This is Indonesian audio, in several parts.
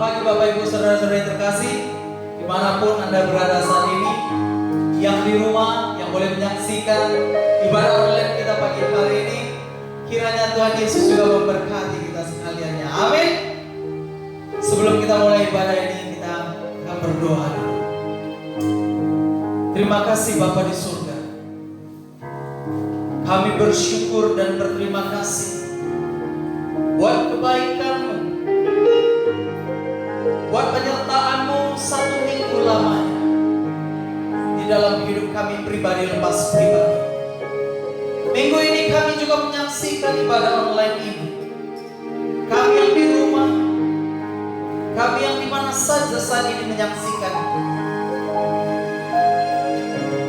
pagi Bapak Ibu Saudara-saudara yang terkasih, dimanapun Anda berada saat ini, yang di rumah, yang boleh menyaksikan ibadah online kita pagi hari ini, kiranya Tuhan Yesus juga memberkati kita sekaliannya. Amin. Sebelum kita mulai ibadah ini, kita akan berdoa dulu. Terima kasih Bapa di surga. Kami bersyukur dan berterima kasih buat kebaikan-Mu, buat penyertaan-Mu satu minggu lamanya di dalam hidup kami pribadi lepas pribadi. Minggu ini kami juga menyaksikan ibadah online ini. Kami yang di rumah, kami yang di mana saja saat ini menyaksikan.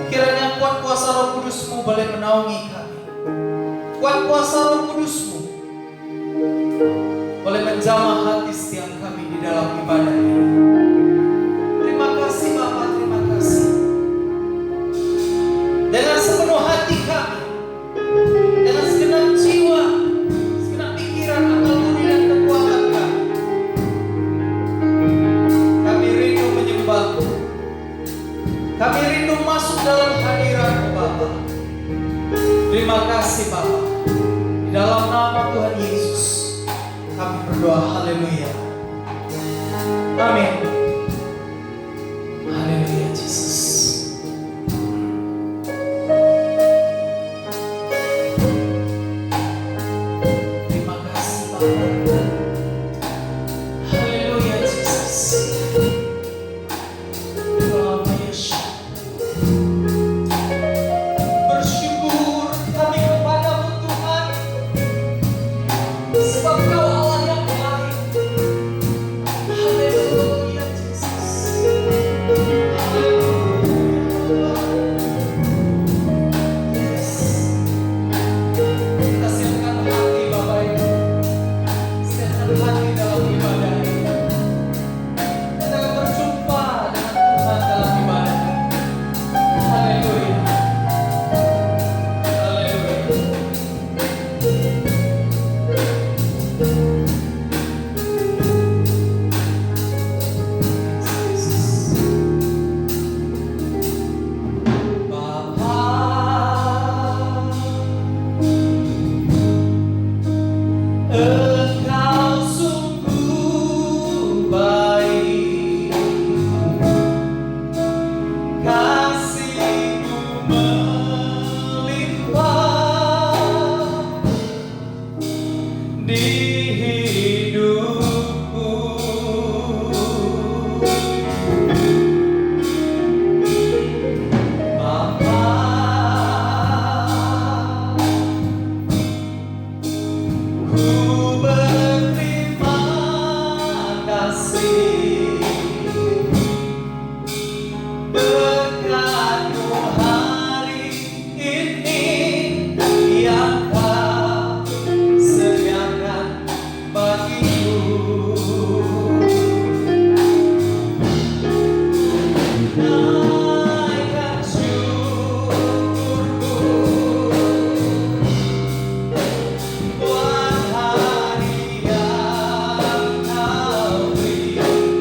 Kiranya kuat kuasa Roh Kudus-Mu boleh menaungi kami. Kuat kuasa Roh Kudus-Mu boleh menjamah hati setiap kami di dalam ibadah ini. Terima kasih Bapak, terima kasih. Dengan sepenuh hati kami, dengan segenap jiwa, segenap pikiran, akal budi dan kekuatan kami rindu menyembah-Mu. Kami rindu masuk dalam hadirat-Mu Bapa. Terima kasih Bapa. Di dalam nama Tuhan Yesus kami berdoa, haleluya. Amin. Haleluya Yesus. Terima kasih Bapa. Haleluya Yesus. Nama Yesus. Bersyukur kami kepada-Mu Tuhan, sebab Kau Allah yang baik. Haleluya Yesus. Haleluya. Yes. Kita siapkan hati Bapak Ibu, siapkan hati dalam ibadah ini. Kita akan berjumpa dengan Tuhan dalam ibadah ini. Haleluya. Haleluya. Bapa, Engkau sungguh baik, kasih-Mu melimpah di hidupku. Bapa, ku berterima kasih berkat-Mu hari ini yang Kau sediakan bagiku. Naikkan syukurku buat hari yang Kau beri.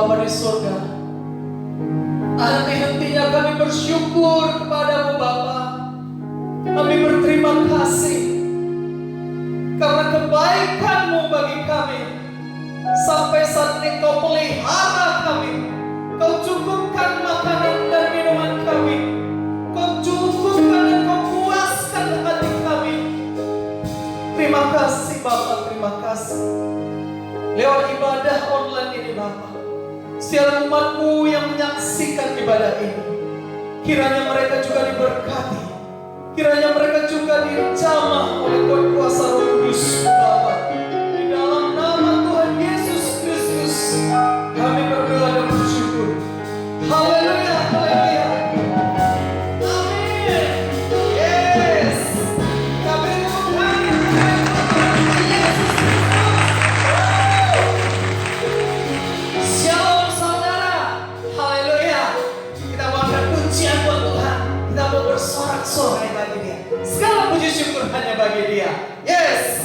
Bapa di surga, henti-hentinya kami bersyukur kepadamu Bapa. Kami berterima kasih karena kebaikan-Mu bagi kami. Sampai saat ini Kau pelihara kami, Kau cukupkan makanan dan minuman kami, Kau cukupkan dan Kau puaskan hati kami. Terima kasih Bapa, terima kasih. Lewat ibadah online ini Bapa, setiap umat-Mu yang menyaksikan ibadah ini, kiranya mereka juga diberkati, kiranya mereka juga dijamah oleh kuasa Roh Kudus Bapa. Di dalam nama Tuhan Yesus Kristus kami berdoa dan bersyukur. Haleluya, haleluya. Amin. Yes. Kami mengucapkan Yesus Kristus. Shalom saudara. Haleluya. Kita mau angkat pujian buat Tuhan. Kita mau bersorak-sorai bagi Dia. Segala puji syukur hanya bagi Dia. Yes.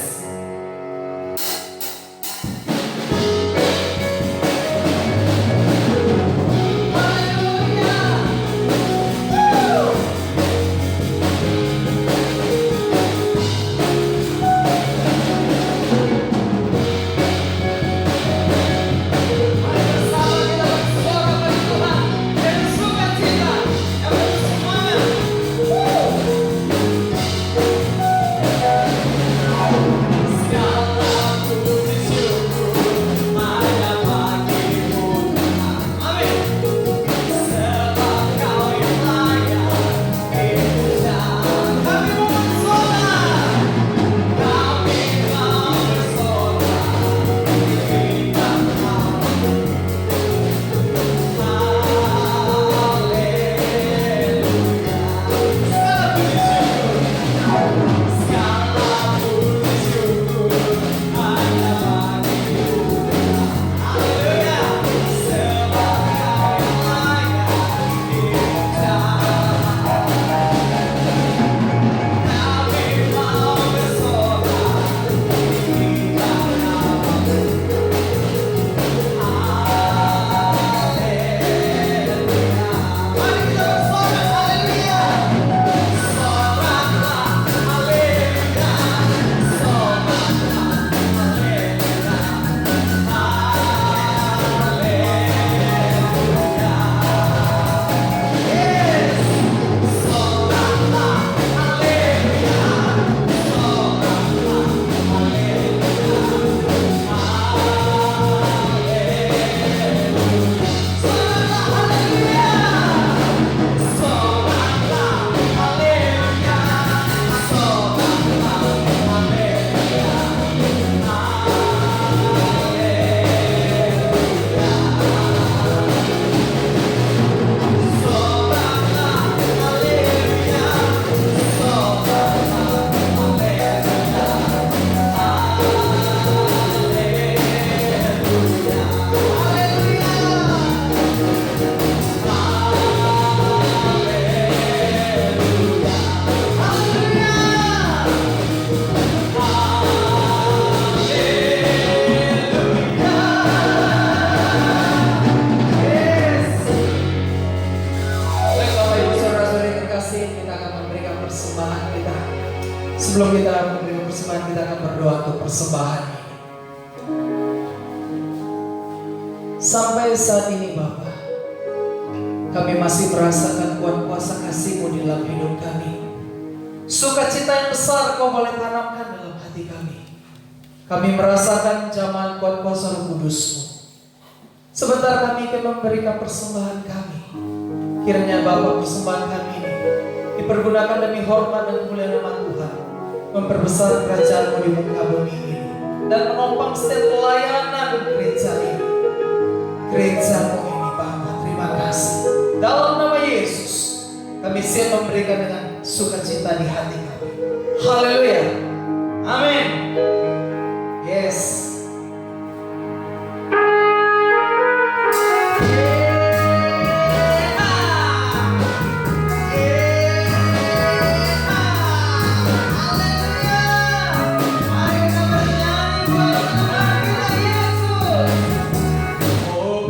Sebelum kita memberikan persembahan, kita akan berdoa untuk persembahan ini. Sampai saat ini Bapa, kami masih merasakan kuat kuasa kasih-Mu di dalam hidup kami. Sukacita yang besar Kau boleh tanamkan dalam hati kami. Kami merasakan jamahan kuat kuasa Roh Kudus-Mu. Sebentar kami akan memberikan persembahan kami. Kiranya Bapa, persembahan kami ini dipergunakan demi hormat dan kemuliaan nama Tuhan, memperbesar kerajaan-Mu di muka bumi ini, dan menopang setiap pelayanan gereja ini. Gereja-Mu ini Bapa, terima kasih. Dalam nama Yesus, kami siap memberikan dengan sukacita di hati kami. Haleluya. Amin. Yes. Oh,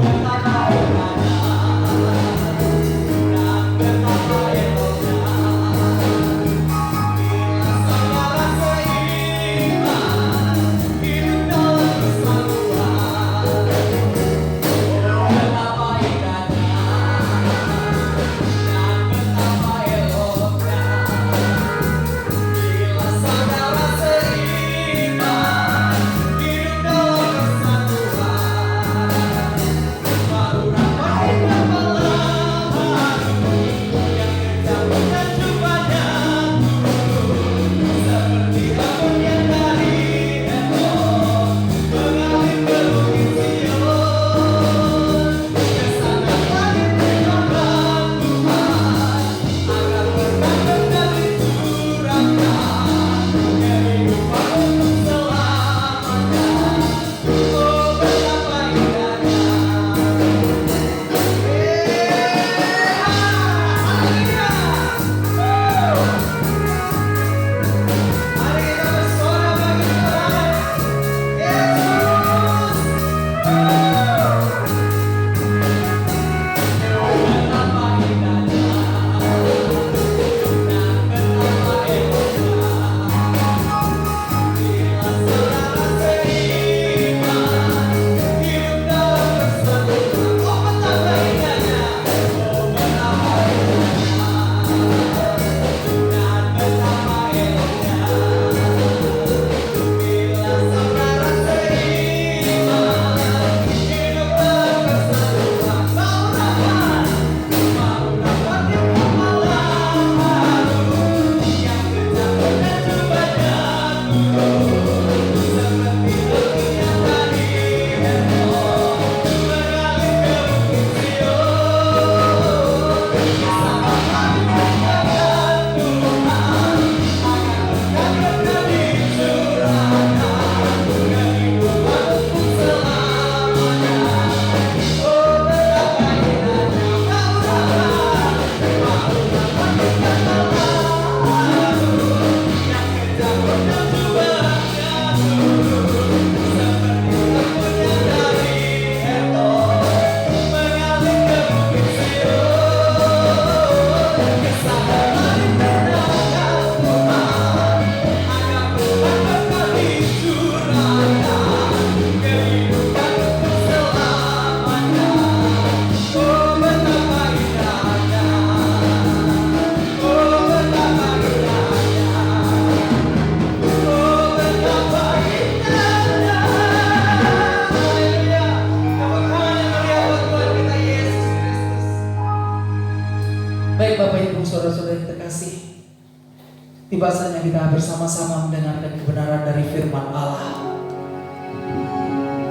bersama-sama mendengarkan kebenaran dari firman Allah.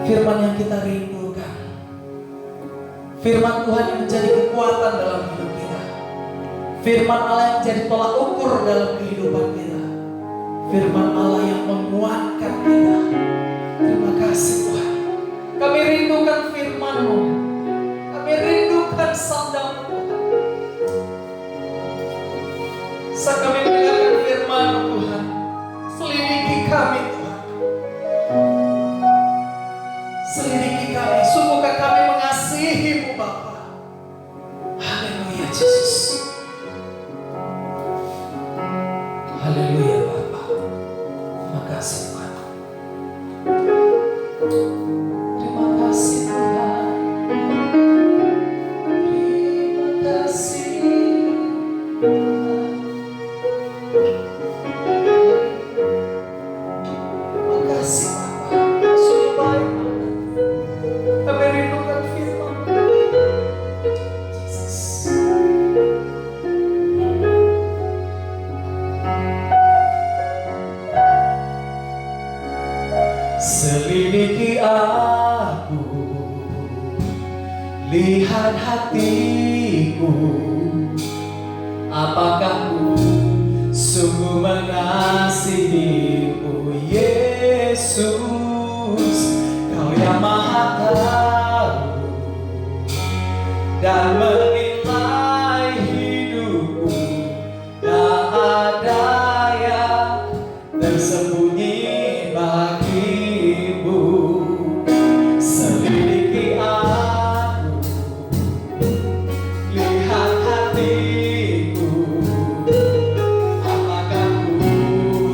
Firman yang kita rindukan. Firman Tuhan yang menjadi kekuatan dalam hidup kita. Firman Allah yang menjadi tolak ukur dalam kehidupan kita. Firman Allah yang menguatkan kita. Terima kasih Tuhan. Kami rindukan firman-Mu. Kami rindukan sabda-Mu Tuhan. Saat kami mendengarkan firman Tuhan, selidiki kami Tuhan. Selidiki kami, sungguhkah kami mengasihi-Mu Bapa. Haleluya Yesus. Haleluya Bapa. Terima kasih Tuhan. Terima kasih Tuhan. Terima kasih Tuhan. Selidiki aku, lihat hatiku, apakah ku sungguh mengasihi-Mu Yesus. Kau yang maha tahu dan menilai hidupku, tak ada yang tersembunyi bagi-Mu. Selidiki aku, lihat hatiku, apakah ku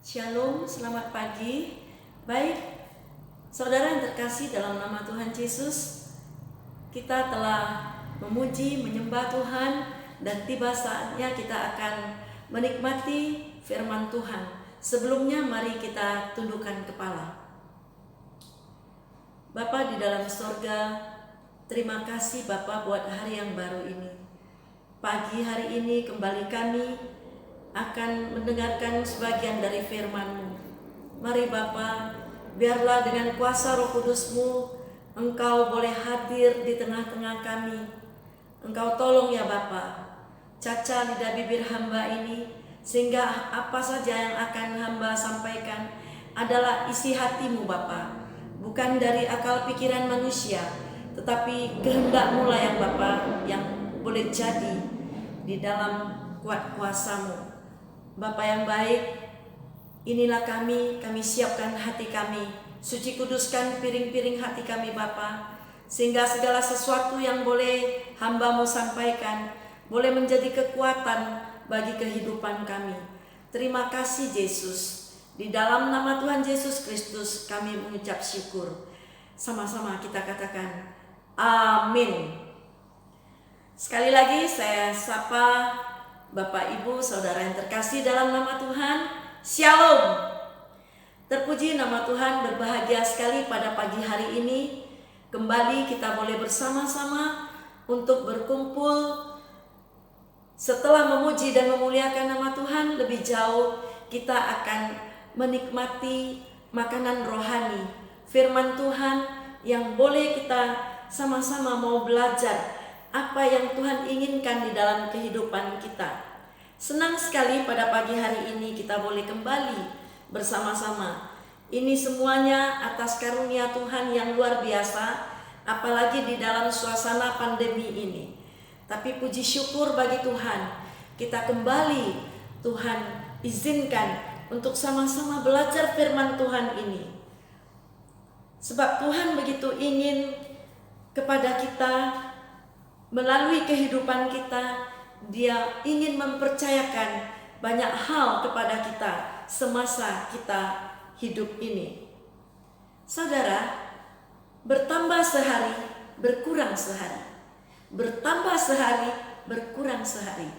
Shalom, selamat pagi. Baik, saudara yang terkasih dalam nama Tuhan Yesus, kita telah memuji, menyembah Tuhan, dan tiba saatnya kita akan menikmati firman Tuhan. Sebelumnya mari kita tundukkan kepala. Bapa di dalam sorga, terima kasih Bapa buat hari yang baru ini. Pagi hari ini kembali kami akan mendengarkan sebagian dari firman-Mu. Mari Bapa, biarlah dengan kuasa Roh Kudus-Mu, Engkau boleh hadir di tengah-tengah kami. Engkau tolong ya Bapa, caca lidah bibir hamba ini, sehingga apa saja yang akan hamba sampaikan adalah isi hati-Mu Bapa, bukan dari akal pikiran manusia, tetapi kehendak-Mu lah yang Bapa yang boleh jadi di dalam kuat kuasa-Mu. Bapa yang baik, inilah kami siapkan hati kami, suci kuduskan piring-piring hati kami Bapa, sehingga segala sesuatu yang boleh hamba-Mu sampaikan, boleh menjadi kekuatan bagi kehidupan kami. Terima kasih Yesus, di dalam nama Tuhan Yesus Kristus kami mengucap syukur. Sama-sama kita katakan, amin. Sekali lagi saya sapa Bapak, Ibu, Saudara yang terkasih dalam nama Tuhan, Shalom. Terpuji nama Tuhan, berbahagia sekali pada pagi hari ini. Kembali kita boleh bersama-sama untuk berkumpul. Setelah memuji dan memuliakan nama Tuhan, lebih jauh kita akan menikmati makanan rohani, firman Tuhan yang boleh kita sama-sama mau belajar apa yang Tuhan inginkan di dalam kehidupan kita. Senang sekali pada pagi hari ini kita boleh kembali bersama-sama. Ini semuanya atas karunia Tuhan yang luar biasa, apalagi di dalam suasana pandemi ini. Tapi puji syukur bagi Tuhan, kita kembali Tuhan izinkan untuk sama-sama belajar firman Tuhan ini. Sebab Tuhan begitu ingin kepada kita, melalui kehidupan kita, Dia ingin mempercayakan banyak hal kepada kita semasa kita hidup ini. Saudara, bertambah sehari, berkurang sehari. Bertambah sehari, berkurang sehari.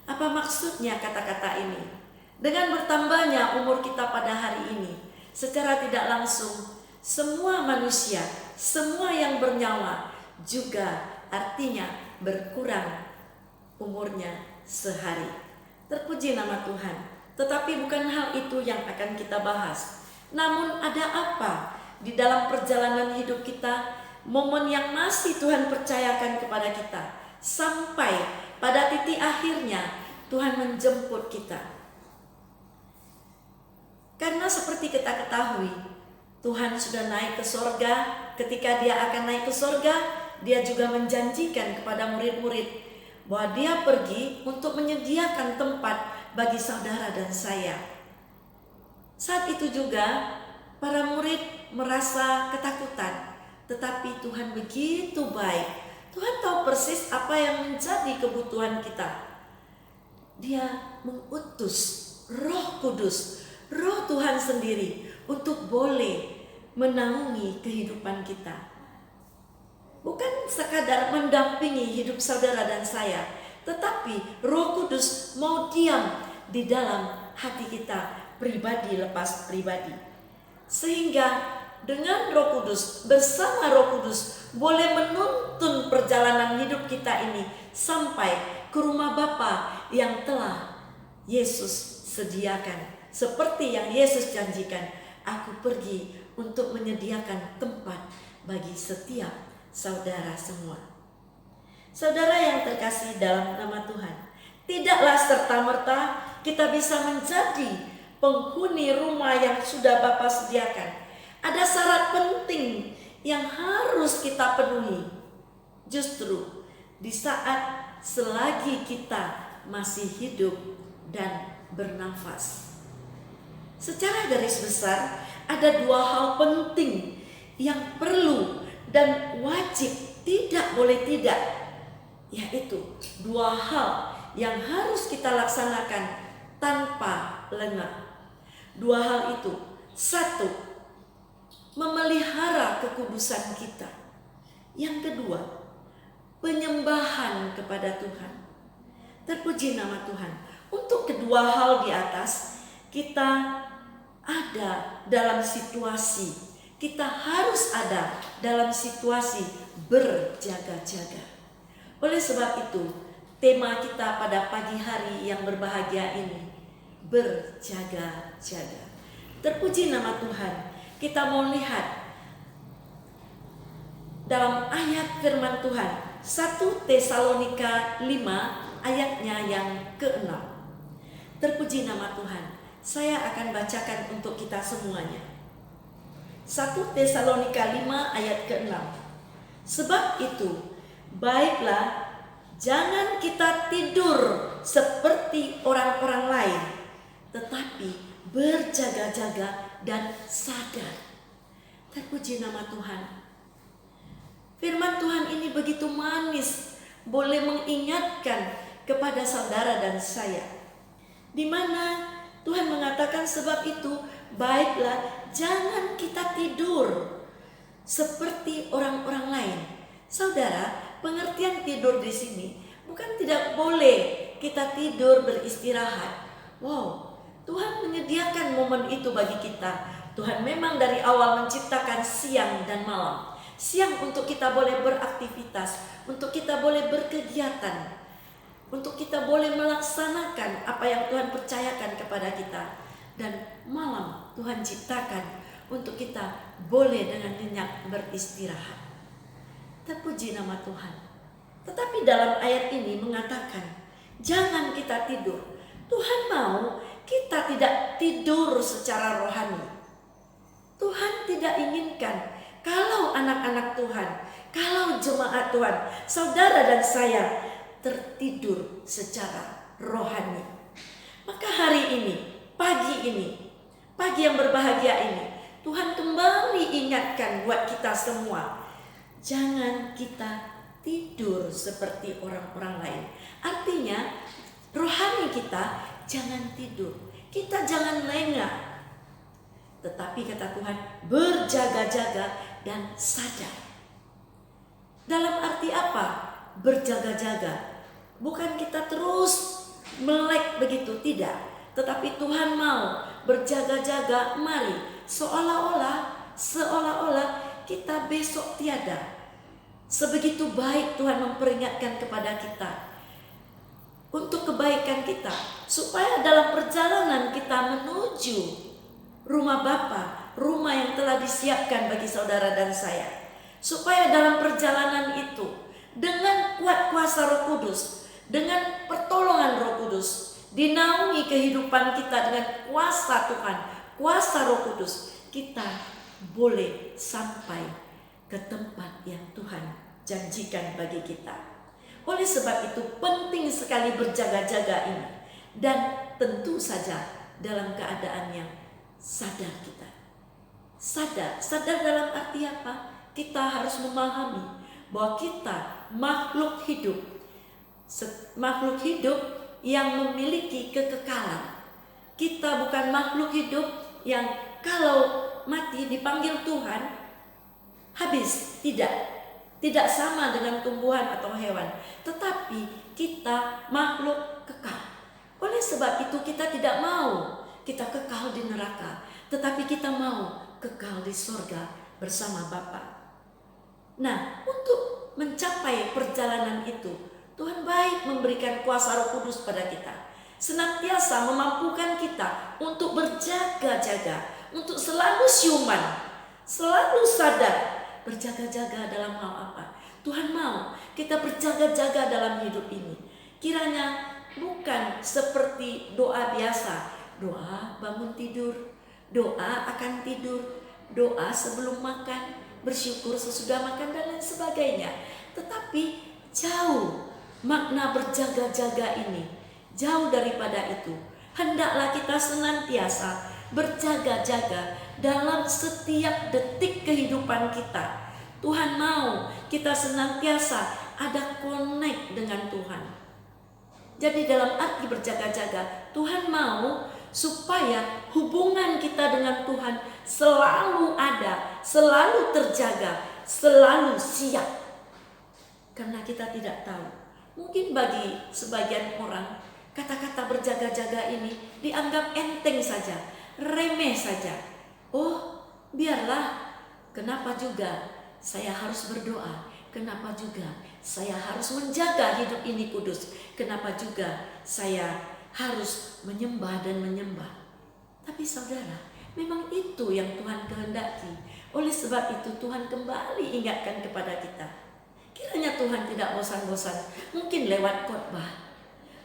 Apa maksudnya kata-kata ini? Dengan bertambahnya umur kita pada hari ini, secara tidak langsung, semua manusia, semua yang bernyawa juga artinya berkurang umurnya sehari. Terpuji nama Tuhan. Tetapi bukan hal itu yang akan kita bahas. Namun ada apa di dalam perjalanan hidup kita, momen yang masih Tuhan percayakan kepada kita, sampai pada titik akhirnya Tuhan menjemput kita. Karena seperti kita ketahui, Tuhan sudah naik ke sorga. Ketika Dia akan naik ke sorga, Dia juga menjanjikan kepada murid-murid bahwa Dia pergi untuk menyediakan tempat bagi saudara dan saya. Saat itu juga para murid merasa ketakutan, tetapi Tuhan begitu baik. Tuhan tahu persis apa yang menjadi kebutuhan kita. Dia mengutus Roh Kudus, Roh Tuhan sendiri untuk boleh menaungi kehidupan kita. Bukan sekadar mendampingi hidup saudara dan saya, tetapi Roh Kudus mau diam di dalam hati kita, pribadi lepas pribadi. Sehingga dengan Roh Kudus, bersama Roh Kudus, boleh menuntun perjalanan hidup kita ini sampai ke rumah Bapa yang telah Yesus sediakan. Seperti yang Yesus janjikan, aku pergi untuk menyediakan tempat bagi setiap saudara semua. Saudara yang terkasih dalam nama Tuhan, tidaklah serta-merta kita bisa menjadi penghuni rumah yang sudah Bapa sediakan. Ada syarat penting yang harus kita penuhi. Justru di saat selagi kita masih hidup dan bernafas. Secara garis besar, ada dua hal penting yang perlu dan wajib, tidak boleh tidak, yaitu dua hal yang harus kita laksanakan tanpa lengah. Dua hal itu. Satu, memelihara kekudusan kita. Yang kedua, penyembahan kepada Tuhan. Terpuji nama Tuhan. Untuk kedua hal di atas, kita ada dalam situasi, kita harus ada dalam situasi berjaga-jaga. Oleh sebab itu, tema kita pada pagi hari yang berbahagia ini, berjaga-jaga. Terpuji nama Tuhan. Kita mau lihat dalam ayat firman Tuhan 1 Tesalonika 5 ayatnya yang ke-6. Terpuji nama Tuhan. Saya akan bacakan untuk kita semuanya. 1 Tesalonika 5 ayat ke-6. Sebab itu, baiklah jangan kita tidur seperti orang-orang lain, tetapi berjaga-jaga dan sadar. Terpuji nama Tuhan. Firman Tuhan ini begitu manis, boleh mengingatkan kepada saudara dan saya, di mana Tuhan mengatakan sebab itu baiklah jangan kita tidur seperti orang-orang lain. Saudara, pengertian tidur di sini bukan tidak boleh kita tidur beristirahat. Wow, Tuhan menyediakan momen itu bagi kita. Tuhan memang dari awal menciptakan siang dan malam. Siang untuk kita boleh beraktivitas, untuk kita boleh berkegiatan, untuk kita boleh melaksanakan apa yang Tuhan percayakan kepada kita. Dan malam Tuhan ciptakan untuk kita boleh dengan nyenyak beristirahat. Terpuji nama Tuhan. Tetapi dalam ayat ini mengatakan, jangan kita tidur. Tuhan mau kita tidak tidur secara rohani. Tuhan tidak inginkan kalau anak-anak Tuhan, kalau jemaat Tuhan, saudara dan saya tertidur secara rohani. Maka hari ini, pagi yang berbahagia ini, Tuhan kembali ingatkan buat kita semua, jangan kita tidur seperti orang-orang lain. Artinya, rohani kita jangan tidur, kita jangan lengah. Tetapi kata Tuhan, berjaga-jaga dan sadar. Dalam arti apa? Berjaga-jaga. Bukan kita terus melek begitu, tidak. Tetapi Tuhan mau berjaga-jaga, mari. Seolah-olah kita besok tiada. Sebegitu baik Tuhan memperingatkan kepada kita. Untuk kebaikan kita. Supaya dalam perjalanan kita menuju rumah Bapa, rumah yang telah disiapkan bagi saudara dan saya. Supaya dalam perjalanan itu, dengan kuat kuasa Roh Kudus, dengan pertolongan Roh Kudus, dinaungi kehidupan kita dengan kuasa Tuhan, kuasa Roh Kudus, kita boleh sampai ke tempat yang Tuhan janjikan bagi kita. Oleh sebab itu penting sekali berjaga-jaga ini. Dan tentu saja dalam keadaan yang sadar kita. Sadar dalam arti apa? Kita harus memahami bahwa kita makhluk hidup. Makhluk hidup yang memiliki kekekalan. Kita bukan makhluk hidup yang kalau mati dipanggil Tuhan habis. Tidak sama dengan tumbuhan atau hewan. Tetapi kita makhluk kekal. Oleh sebab itu kita tidak mau kita kekal di neraka, tetapi kita mau kekal di sorga bersama Bapa. Nah, untuk mencapai perjalanan itu, Tuhan baik memberikan kuasa Roh Kudus pada kita. Senantiasa memampukan kita untuk berjaga-jaga, untuk selalu siuman, selalu sadar. Berjaga-jaga dalam hal apa? Tuhan mau kita berjaga-jaga dalam hidup ini. Kiranya bukan seperti doa biasa. Doa bangun tidur, doa akan tidur, doa sebelum makan, bersyukur sesudah makan dan lain sebagainya. Tetapi jauh makna berjaga-jaga ini, jauh daripada itu. Hendaklah kita senantiasa berjaga-jaga dalam setiap detik kehidupan kita. Tuhan mau kita senantiasa ada connect dengan Tuhan. Jadi dalam arti berjaga-jaga, Tuhan mau supaya hubungan kita dengan Tuhan selalu ada, selalu terjaga, selalu siap. Karena kita tidak tahu, mungkin bagi sebagian orang kata-kata berjaga-jaga ini dianggap enteng saja, remeh saja. Oh, biarlah, kenapa juga saya harus berdoa? Kenapa juga saya harus menjaga hidup ini kudus? Kenapa juga saya harus menyembah dan menyembah? Tapi saudara, memang itu yang Tuhan kehendaki. Oleh sebab itu Tuhan kembali ingatkan kepada kita. Kiranya Tuhan tidak bosan-bosan, mungkin lewat khotbah,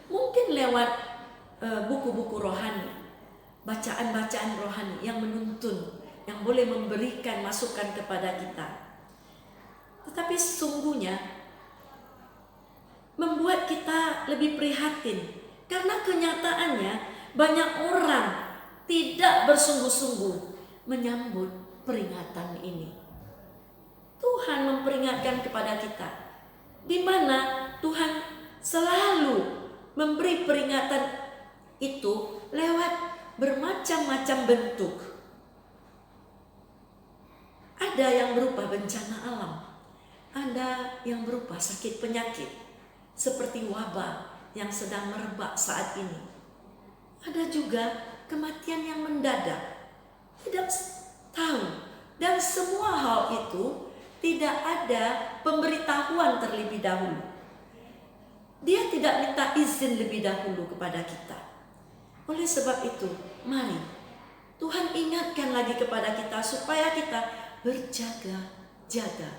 mungkin lewat buku-buku rohani, bacaan-bacaan rohani yang menuntun, yang boleh memberikan masukan kepada kita. Tetapi sesungguhnya membuat kita lebih prihatin, karena kenyataannya banyak orang tidak bersungguh-sungguh menyambut peringatan ini. Tuhan memperingatkan kepada kita, di mana Tuhan selalu memberi peringatan itu lewat bermacam-macam bentuk. Ada yang berupa bencana alam, ada yang berupa sakit penyakit seperti wabah yang sedang merebak saat ini. Ada juga kematian yang mendadak, tidak tahu, dan semua hal itu tidak ada pemberitahuan terlebih dahulu. Dia tidak minta izin lebih dahulu kepada kita. Oleh sebab itu, mari Tuhan ingatkan lagi kepada kita supaya kita berjaga-jaga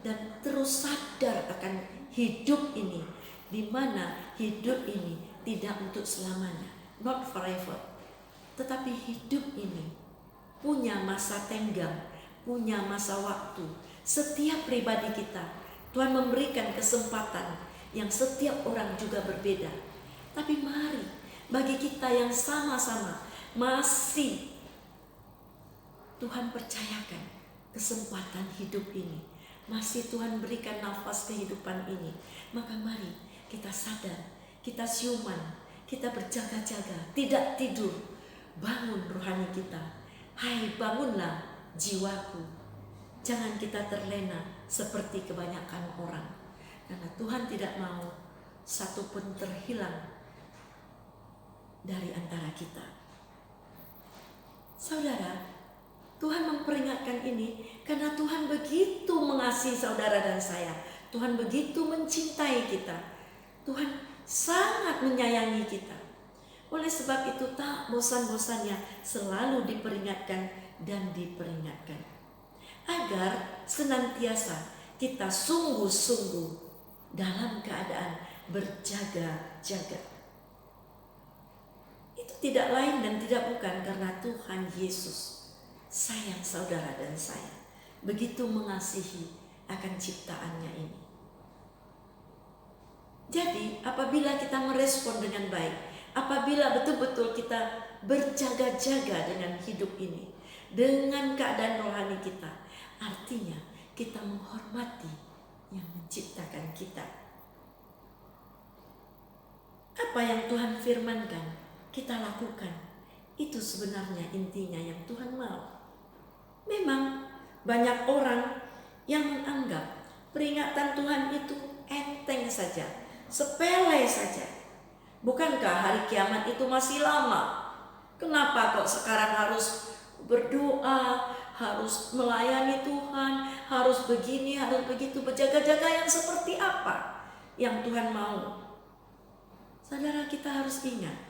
dan terus sadar akan hidup ini, di mana hidup ini tidak untuk selamanya, not forever. Tetapi hidup ini punya masa tenggang, punya masa waktu. Setiap pribadi kita, Tuhan memberikan kesempatan yang setiap orang juga berbeda. Tapi mari, bagi kita yang sama-sama masih Tuhan percayakan kesempatan hidup ini, masih Tuhan berikan nafas kehidupan ini, maka mari kita sadar, kita siuman, kita berjaga-jaga, tidak tidur. Bangun rohani kita. Hai, bangunlah jiwaku. Jangan kita terlena seperti kebanyakan orang. Karena Tuhan tidak mau satu pun terhilang dari antara kita. Saudara, Tuhan memperingatkan ini karena Tuhan begitu mengasihi saudara dan saya. Tuhan begitu mencintai kita. Tuhan sangat menyayangi kita. Oleh sebab itu tak bosan-bosannya selalu diperingatkan dan diperingatkan. Agar senantiasa kita sungguh-sungguh dalam keadaan berjaga-jaga. Itu tidak lain dan tidak bukan karena Tuhan Yesus sayang saudara dan saya, begitu mengasihi akan ciptaannya ini. Jadi apabila kita merespon dengan baik, apabila betul-betul kita berjaga-jaga dengan hidup ini, dengan keadaan rohani kita, artinya kita menghormati yang menciptakan kita. Apa yang Tuhan firmankan, kita lakukan. Itu sebenarnya intinya yang Tuhan mau. Memang banyak orang yang menganggap peringatan Tuhan itu enteng saja, sepele saja. Bukankah hari kiamat itu masih lama? Kenapa kok sekarang harus berdoa, harus melayani Tuhan, harus begini, harus begitu, berjaga-jaga? Yang seperti apa yang Tuhan mau? Saudara, kita harus ingat,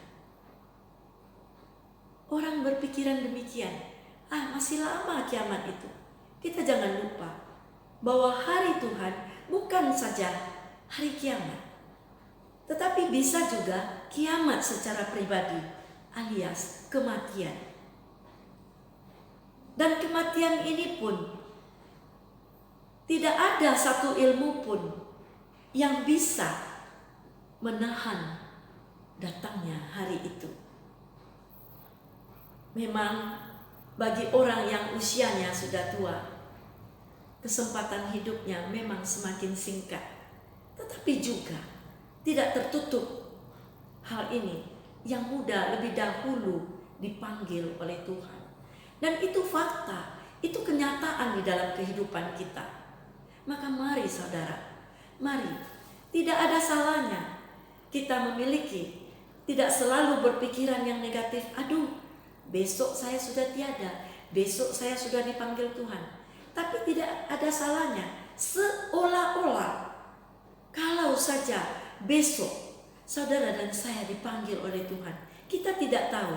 orang berpikiran demikian, masih lama kiamat itu. Kita jangan lupa bahwa hari Tuhan bukan saja hari kiamat, tetapi bisa juga kiamat secara pribadi, alias kematian. Dan kematian ini pun tidak ada satu ilmu pun yang bisa menahan datangnya hari itu. Memang bagi orang yang usianya sudah tua, kesempatan hidupnya memang semakin singkat. Tetapi juga tidak tertutup hal ini, yang muda lebih dahulu dipanggil oleh Tuhan. Dan itu fakta, itu kenyataan di dalam kehidupan kita. Maka mari saudara, mari, tidak ada salahnya kita memiliki, tidak selalu berpikiran yang negatif. Aduh, besok saya sudah tiada, besok saya sudah dipanggil Tuhan. Tapi tidak ada salahnya, seolah-olah kalau saja besok saudara dan saya dipanggil oleh Tuhan, kita tidak tahu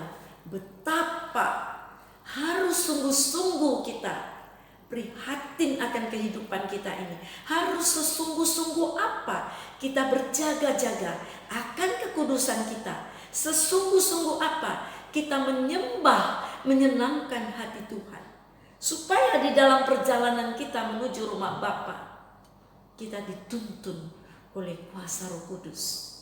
betapa harus sungguh-sungguh kita prihatin akan kehidupan kita ini. Harus sesungguh-sungguh apa kita berjaga-jaga akan kekudusan kita. Sesungguh-sungguh apa kita menyembah, menyenangkan hati Tuhan. Supaya di dalam perjalanan kita menuju rumah Bapa, kita dituntun oleh kuasa Roh Kudus.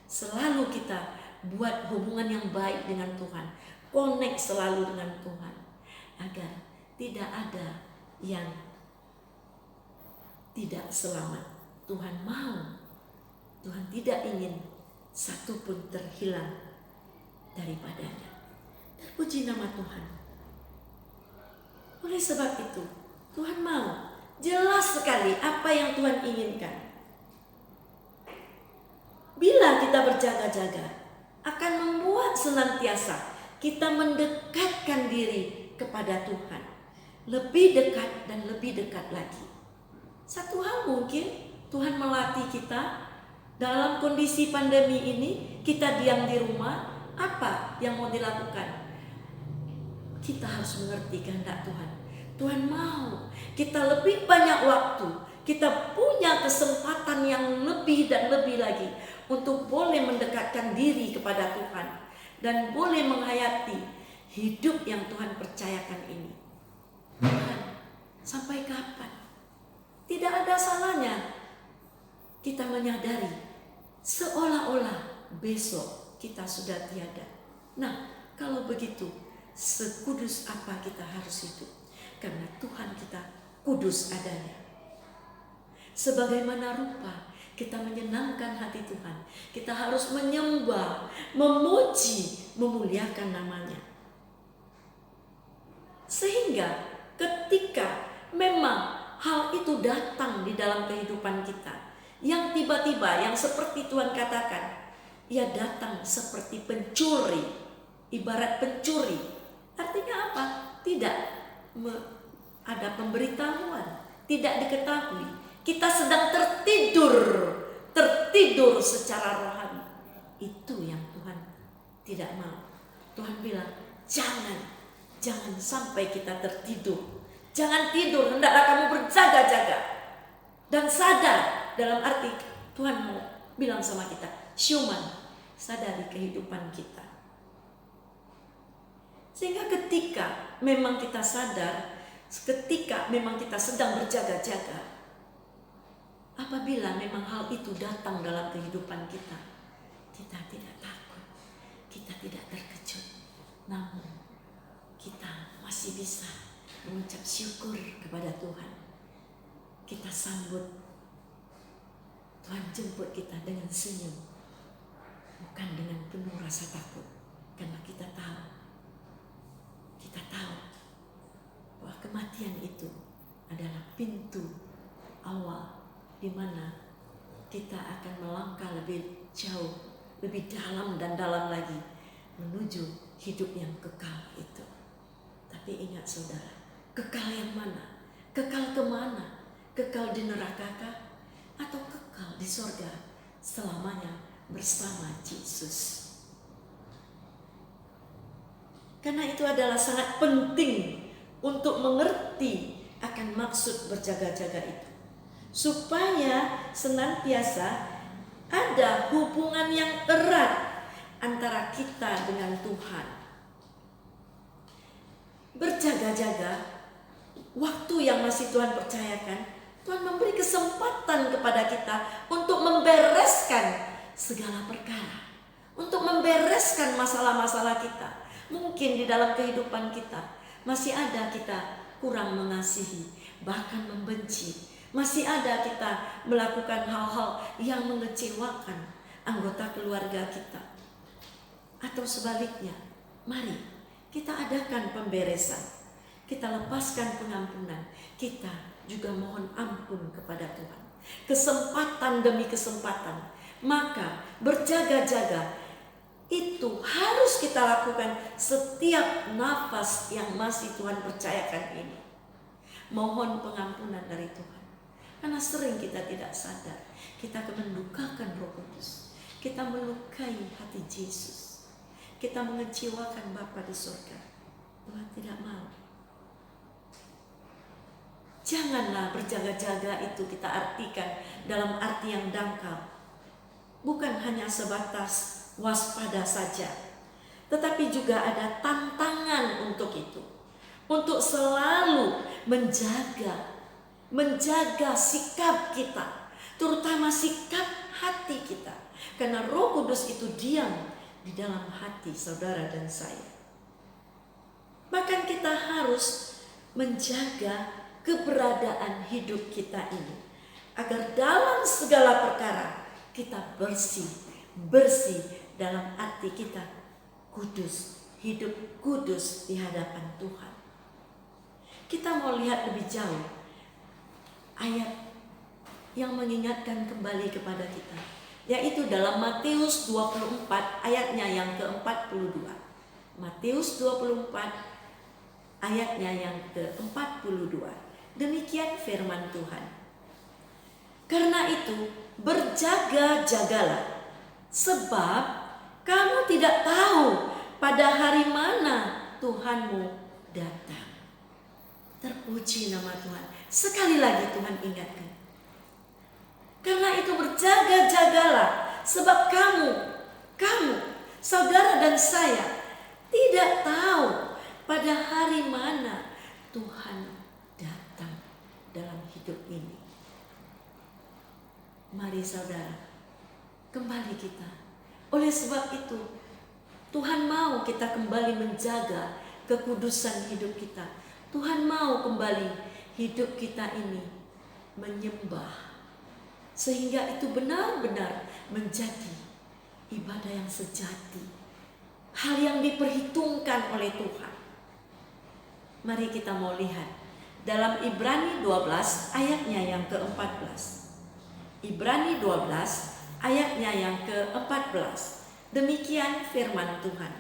Selalu kita buat hubungan yang baik dengan Tuhan, connect selalu dengan Tuhan, agar tidak ada yang tidak selamat. Tuhan mau, Tuhan tidak ingin satu pun terhilang daripadanya. Terpuji nama Tuhan. Oleh sebab itu, Tuhan mau, jelas sekali apa yang Tuhan inginkan. Bila kita berjaga-jaga, akan membuat senantiasa kita mendekatkan diri kepada Tuhan. Lebih dekat dan lebih dekat lagi. Satu hal mungkin Tuhan melatih kita dalam kondisi pandemi ini, kita diam di rumah, apa yang mau dilakukan? Kita harus mengerti kehendak Tuhan. Tuhan mau kita lebih banyak waktu, kita punya kesempatan yang lebih dan lebih lagi untuk boleh mendekatkan diri kepada Tuhan dan boleh menghayati hidup yang Tuhan percayakan ini. Tuhan, sampai kapan? Tidak ada salahnya kita menyadari seolah-olah besok kita sudah tiada. Nah, kalau begitu, sekudus apa kita harus hidup? Karena Tuhan kita kudus adanya. Sebagaimana rupa kita menyenangkan hati Tuhan, kita harus menyembah, memuji, memuliakan namanya. Sehingga ketika memang hal itu datang di dalam kehidupan kita, yang tiba-tiba, yang seperti Tuhan katakan, ia datang seperti pencuri, ibarat pencuri. Artinya apa? Tidak ada pemberitahuan, tidak diketahui. Kita sedang tertidur secara rohani. Itu yang Tuhan tidak mau. Tuhan bilang, jangan sampai kita tertidur. Jangan tidur, hendaklah kamu berjaga-jaga dan sadar. Dalam arti Tuhan mau bilang sama kita, syuman, sadari kehidupan kita. Sehingga ketika memang kita sadar, ketika memang kita sedang berjaga-jaga, apabila memang hal itu datang dalam kehidupan kita, kita tidak takut, kita tidak terkejut, namun kita masih bisa mengucap syukur kepada Tuhan. Kita sambut, Tuhan jemput kita dengan senyum, bukan dengan penuh rasa takut, karena kita tahu bahwa kematian itu adalah pintu awal di mana kita akan melangkah lebih jauh, lebih dalam dan dalam lagi menuju hidup yang kekal itu. Tapi ingat saudara, kekal yang mana? Kekal kemana? Kekal di nerakakah? Atau kekal di sorga selamanya bersama Yesus? Karena itu adalah sangat penting untuk mengerti akan maksud berjaga-jaga itu, supaya senantiasa ada hubungan yang erat antara kita dengan Tuhan. Berjaga-jaga, waktu yang masih Tuhan percayakan, Tuhan memberi kesempatan kepada kita untuk membereskan segala perkara, untuk membereskan masalah-masalah kita. Mungkin di dalam kehidupan kita masih ada kita kurang mengasihi, bahkan membenci. Masih ada kita melakukan hal-hal yang mengecewakan anggota keluarga kita. Atau sebaliknya, mari kita adakan pemberesan, kita lepaskan pengampunan, kita juga mohon ampun kepada Tuhan. Kesempatan demi kesempatan, maka berjaga-jaga itu harus kita lakukan setiap nafas yang masih Tuhan percayakan ini. Mohon pengampunan dari Tuhan, karena sering kita tidak sadar, kita akan mendukakan Roh Kudus, kita melukai hati Yesus, kita mengecewakan Bapa di surga. Tuhan tidak mau. Janganlah berjaga-jaga itu kita artikan dalam arti yang dangkal, bukan hanya sebatas waspada saja, tetapi juga ada tantangan untuk itu, untuk selalu menjaga sikap kita, terutama sikap hati kita, karena Roh Kudus itu diam di dalam hati saudara dan saya. Bahkan kita harus menjaga keberadaan hidup kita ini, agar dalam segala perkara kita bersih dalam arti kita kudus, hidup kudus di hadapan Tuhan. Kita mau lihat lebih jauh ayat yang mengingatkan kembali kepada kita, yaitu dalam Matius 24 ayatnya yang ke-42. Matius 24 ayatnya yang ke-42. Demikian firman Tuhan. Karena itu berjaga-jagalah, sebab kamu tidak tahu pada hari mana Tuhanmu datang. Terpuji nama Tuhan. Sekali lagi Tuhan ingatkan. Karena itu berjaga-jagalah, sebab kamu, saudara dan saya, tidak tahu pada hari mana Tuhan datang dalam hidup ini. Mari saudara, kembali kita. Oleh sebab itu, Tuhan mau kita kembali menjaga kekudusan hidup kita. Tuhan mau kembali hidup kita ini menyembah, sehingga itu benar-benar menjadi ibadah yang sejati, hal yang diperhitungkan oleh Tuhan. Mari kita mau lihat dalam Ibrani 12 ayatnya yang ke-14. Ibrani 12 ayatnya yang ke-14. Demikian firman Tuhan.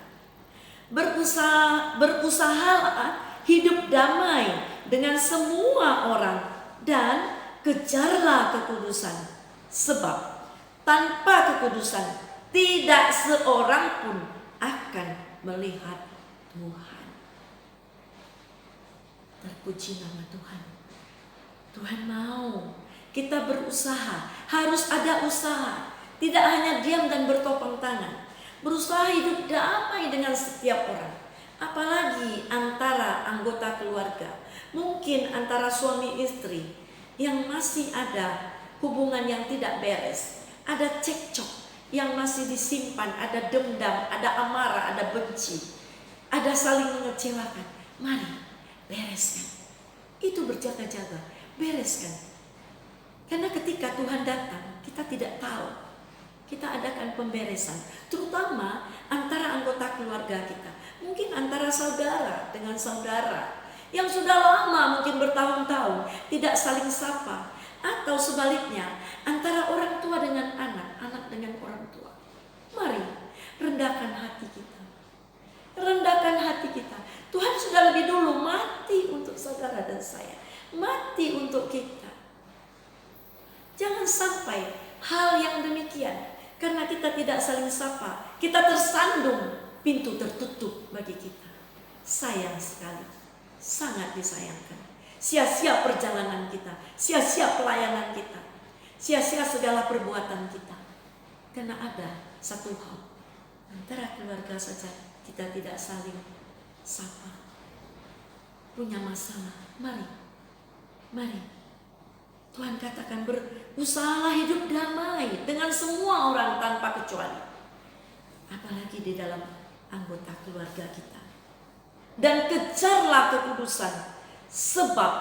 Berusahalah hidup damai dengan semua orang dan kejarlah kekudusan, sebab tanpa kekudusan tidak seorang pun akan melihat Tuhan. Terpuji nama Tuhan. Tuhan mau kita berusaha, harus ada usaha, tidak hanya diam dan bertopang tangan. Berusaha hidup damai dengan setiap orang, apalagi antara anggota keluarga, mungkin antara suami istri yang masih ada hubungan yang tidak beres, ada cekcok yang masih disimpan, ada dendam, ada amarah, ada benci, ada saling mengecewakan. Mari bereskan. Itu berjaga-jaga, bereskan. Karena ketika Tuhan datang, kita tidak tahu. Kita adakan pemberesan, terutama antara anggota keluarga kita. Mungkin antara saudara dengan saudara yang sudah lama, mungkin bertahun-tahun tidak saling sapa. Atau sebaliknya, antara orang tua dengan anak, anak dengan orang tua. Mari rendahkan hati kita. Rendahkan hati kita. Tuhan sudah lebih dulu mati untuk saudara dan saya, mati untuk kita. Jangan sampai hal yang demikian, karena kita tidak saling sapa, kita tersandung, pintu tertutup bagi kita. Sayang sekali, sangat disayangkan. Sia-sia perjalanan kita, sia-sia pelayanan kita, sia-sia segala perbuatan kita. Karena ada satu hal, antara keluarga saja kita tidak saling sapa, punya masalah. Mari Tuhan katakan, berusahalah hidup damai dengan semua orang tanpa kecuali, apalagi di dalam anggota keluarga kita. Dan kejarlah kekudusan, sebab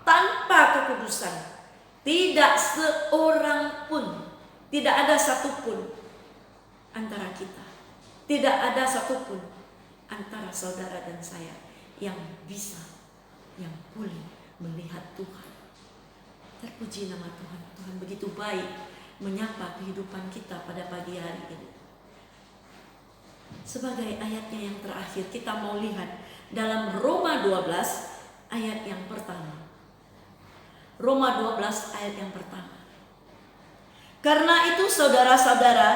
tanpa kekudusan tidak seorang pun, tidak ada satupun antara kita, tidak ada satupun antara saudara dan saya yang bisa, yang boleh melihat Tuhan. Terpuji nama Tuhan. Tuhan begitu baik menyapa kehidupan kita pada pagi hari ini. Sebagai ayatnya yang terakhir, kita mau lihat dalam Roma 12 ayat yang pertama. Roma 12 ayat yang pertama. Karena itu saudara-saudara,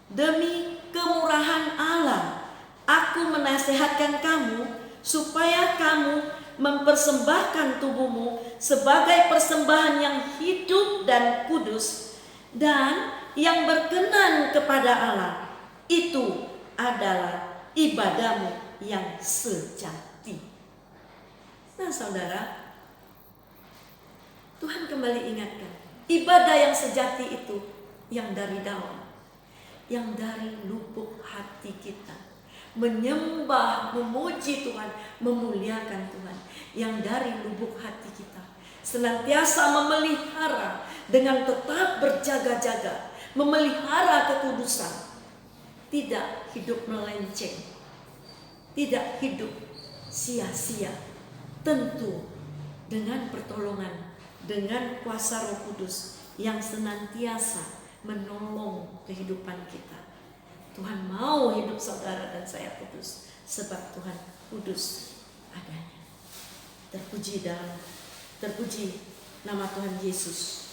demi kemurahan Allah, aku menasehatkan kamu supaya kamu mempersembahkan tubuhmu sebagai persembahan yang hidup dan kudus dan yang berkenan kepada Allah. Itu adalah ibadahmu yang sejati. Nah saudara, Tuhan kembali ingatkan, ibadah yang sejati itu yang dari dalam, yang dari lubuk hati kita, menyembah, memuji Tuhan, memuliakan Tuhan, yang dari lubuk hati kita senantiasa memelihara dengan tetap berjaga-jaga, memelihara kekudusan, tidak hidup melenceng, tidak hidup sia-sia, tentu dengan pertolongan, dengan kuasa Roh Kudus yang senantiasa menolong kehidupan kita. Tuhan mau hidup saudara dan saya kudus, sebab Tuhan kudus adanya. Terpuji nama Tuhan Yesus.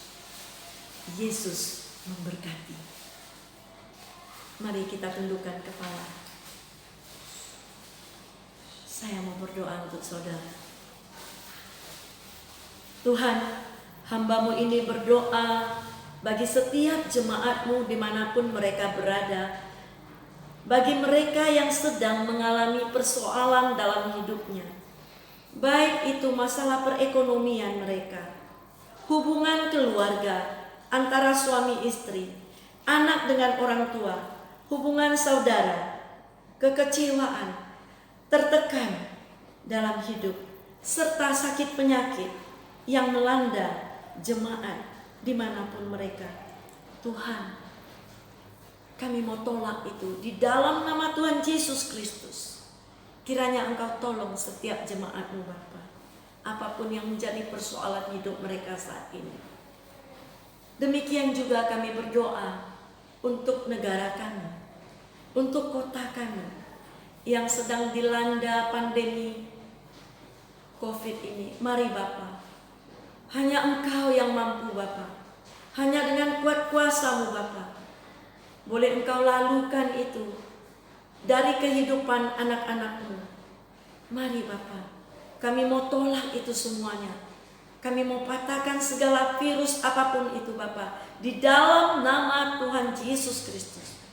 Yesus memberkati. Mari kita tundukkan kepala. Saya mau berdoa untuk saudara. Tuhan, hamba-Mu ini berdoa bagi setiap jemaat-Mu dimanapun mereka berada, bagi mereka yang sedang mengalami persoalan dalam hidupnya, baik itu masalah perekonomian mereka, hubungan keluarga antara suami istri, anak dengan orang tua, hubungan saudara, kekecewaan, tertekan dalam hidup, serta sakit penyakit yang melanda jemaat dimanapun mereka. Tuhan, kami mau tolak itu di dalam nama Tuhan Yesus Kristus. Kiranya Engkau tolong setiap jemaat-Mu Bapa, apapun yang menjadi persoalan hidup mereka saat ini. Demikian juga kami berdoa untuk negara kami, untuk kota kami yang sedang dilanda pandemi COVID ini. Mari Bapa, hanya Engkau yang mampu Bapa. Hanya dengan kuat kuasa-Mu Bapa, boleh Engkau lalukan itu dari kehidupan anak-anak-Mu. Mari Bapa, kami mau tolak itu semuanya. Kami mau patahkan segala virus apapun itu Bapa, di dalam nama Tuhan Yesus Kristus.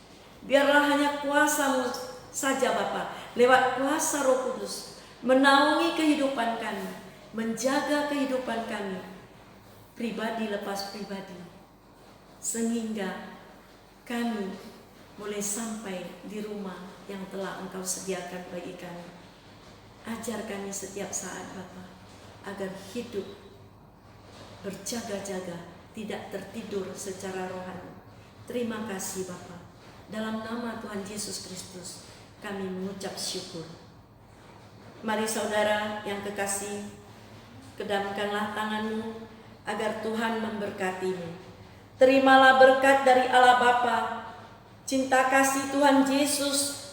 Biarlah hanya kuasa-Mu saja Bapa, lewat kuasa Roh Kudus, menaungi kehidupan kami, menjaga kehidupan kami, pribadi lepas pribadi, sehingga kami boleh sampai di rumah yang telah Engkau sediakan bagi kami. Ajar kami setiap saat Bapa, agar hidup berjaga-jaga, tidak tertidur secara rohani. Terima kasih Bapa. Dalam nama Tuhan Yesus Kristus kami mengucap syukur. Mari saudara yang kekasih, kedamkanlah tanganmu agar Tuhan memberkatimu. Terimalah berkat dari Allah Bapa, cinta kasih Tuhan Yesus,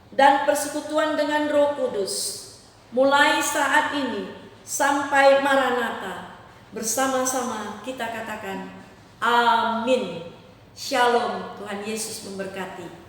dan persekutuan dengan Roh Kudus, mulai saat ini sampai Maranatha. Bersama-sama kita katakan amin. Shalom. Tuhan Yesus memberkati.